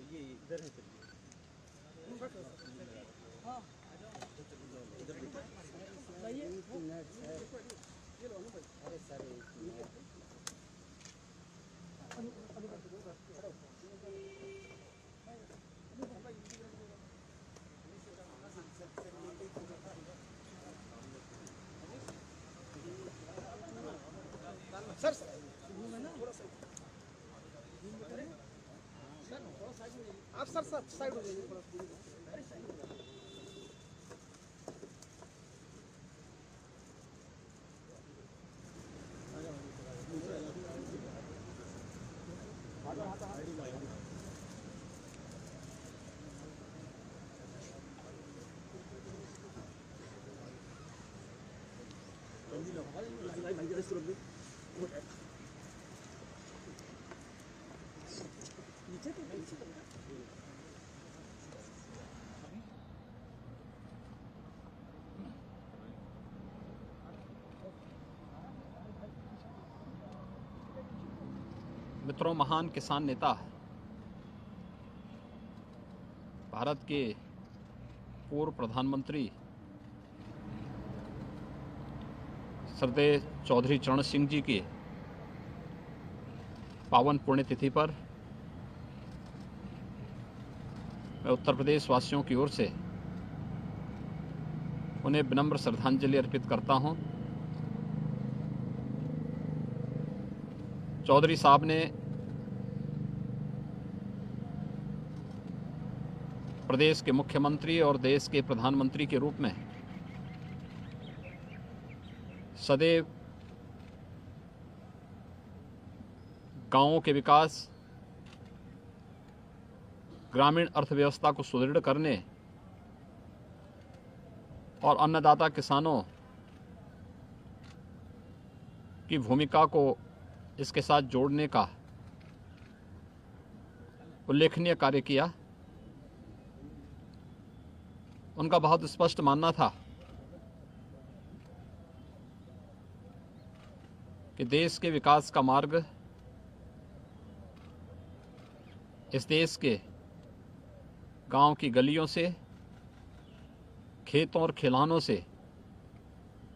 ये इधर है चलिए। हाँ इधर अरे सर सर आप सर साइड हो जाइए थोड़ा। मित्रों, महान किसान नेता भारत के पूर्व प्रधानमंत्री श्रद्धेय चौधरी चरण सिंह जी के पावन पुण्यतिथि पर मैं उत्तर प्रदेश वासियों की ओर से उन्हें विनम्र श्रद्धांजलि अर्पित करता हूं। चौधरी साहब ने प्रदेश के मुख्यमंत्री और देश के प्रधानमंत्री के रूप में सदैव गांवों के विकास, ग्रामीण अर्थव्यवस्था को सुदृढ़ करने और अन्नदाता किसानों की भूमिका को इसके साथ जोड़ने का उल्लेखनीय कार्य किया। उनका बहुत स्पष्ट मानना था कि देश के विकास का मार्ग इस देश के गांव की गलियों से, खेतों और खलिहानों से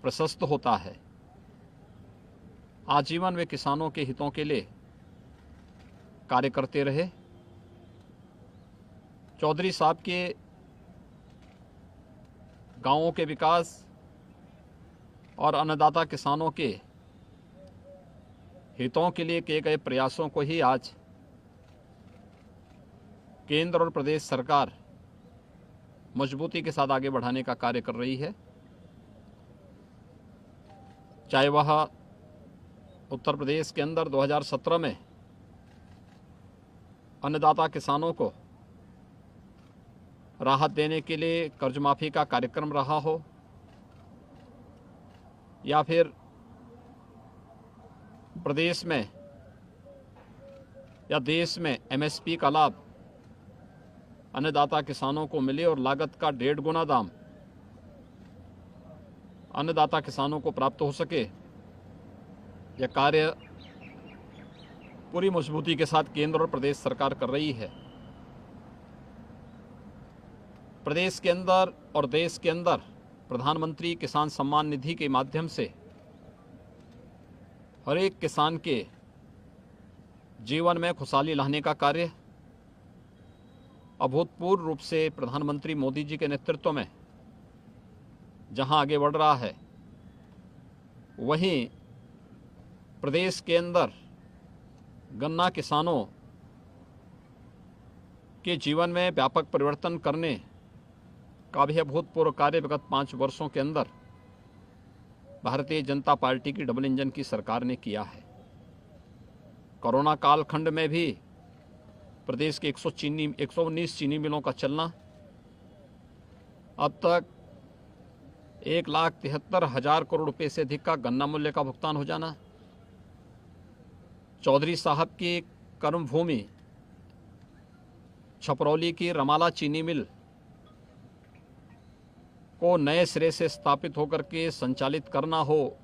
प्रशस्त होता है। आजीवन वे किसानों के हितों के लिए कार्य करते रहे। चौधरी साहब के गांवों के विकास और अन्नदाता किसानों के हितों के लिए किए गए प्रयासों को ही आज केंद्र और प्रदेश सरकार मजबूती के साथ आगे बढ़ाने का कार्य कर रही है। चाहे वह उत्तर प्रदेश के अंदर 2017 में अन्नदाता किसानों को राहत देने के लिए कर्ज माफी का कार्यक्रम रहा हो, या फिर प्रदेश में या देश में एमएसपी का लाभ अन्नदाता किसानों को मिले और लागत का 1.5 गुना दाम अन्नदाता किसानों को प्राप्त हो सके, यह कार्य पूरी मजबूती के साथ केंद्र और प्रदेश सरकार कर रही है। प्रदेश के अंदर और देश के अंदर प्रधानमंत्री किसान सम्मान निधि के माध्यम से हर एक किसान के जीवन में खुशहाली लाने का कार्य अभूतपूर्व रूप से प्रधानमंत्री मोदी जी के नेतृत्व में जहां आगे बढ़ रहा है, वहीं प्रदेश के अंदर गन्ना किसानों के जीवन में व्यापक परिवर्तन करने का भी अभूतपूर्व कार्य विगत 5 वर्षों के अंदर भारतीय जनता पार्टी की डबल इंजन की सरकार ने किया है। कोरोना कालखंड में भी प्रदेश के 119 चीनी मिलों का चलना, अब तक 1,73,000 करोड़ रुपए से अधिक का गन्ना मूल्य का भुगतान हो जाना, चौधरी साहब की कर्मभूमि छपरौली की रमाला चीनी मिल को नए सिरे से स्थापित होकर के संचालित करना हो,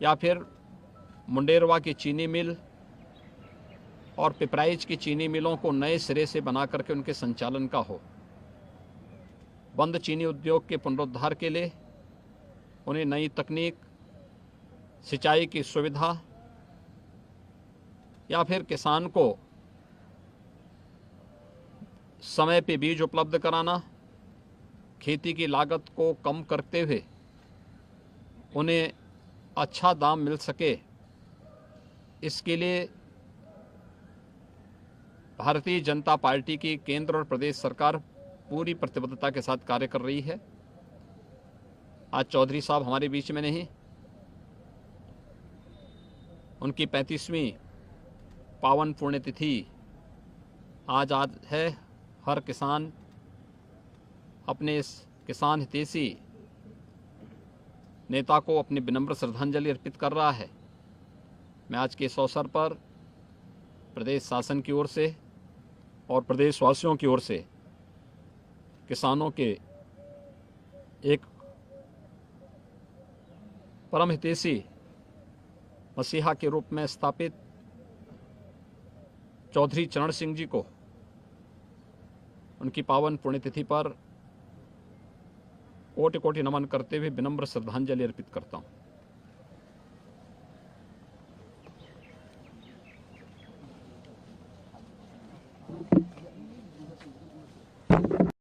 या फिर मुंडेरवा की चीनी मिल और पिपराइच की चीनी मिलों को नए सिरे से बना करके उनके संचालन का हो, बंद चीनी उद्योग के पुनरुद्धार के लिए उन्हें नई तकनीक, सिंचाई की सुविधा, या फिर किसान को समय पे बीज उपलब्ध कराना, खेती की लागत को कम करते हुए उन्हें अच्छा दाम मिल सके, इसके लिए भारतीय जनता पार्टी की केंद्र और प्रदेश सरकार पूरी प्रतिबद्धता के साथ कार्य कर रही है। आज चौधरी साहब हमारे बीच में नहीं, उनकी 35वीं पावन पुण्यतिथि आज है। हर किसान अपने इस किसान हितैषी नेता को अपनी विनम्र श्रद्धांजलि अर्पित कर रहा है। मैं आज के इस अवसर पर प्रदेश शासन की ओर से और प्रदेशवासियों की ओर से किसानों के एक परम हितैषी मसीहा के रूप में स्थापित चौधरी चरण सिंह जी को उनकी पावन पुण्यतिथि पर कोटि कोटि नमन करते हुए विनम्र श्रद्धांजलि अर्पित करता हूँ।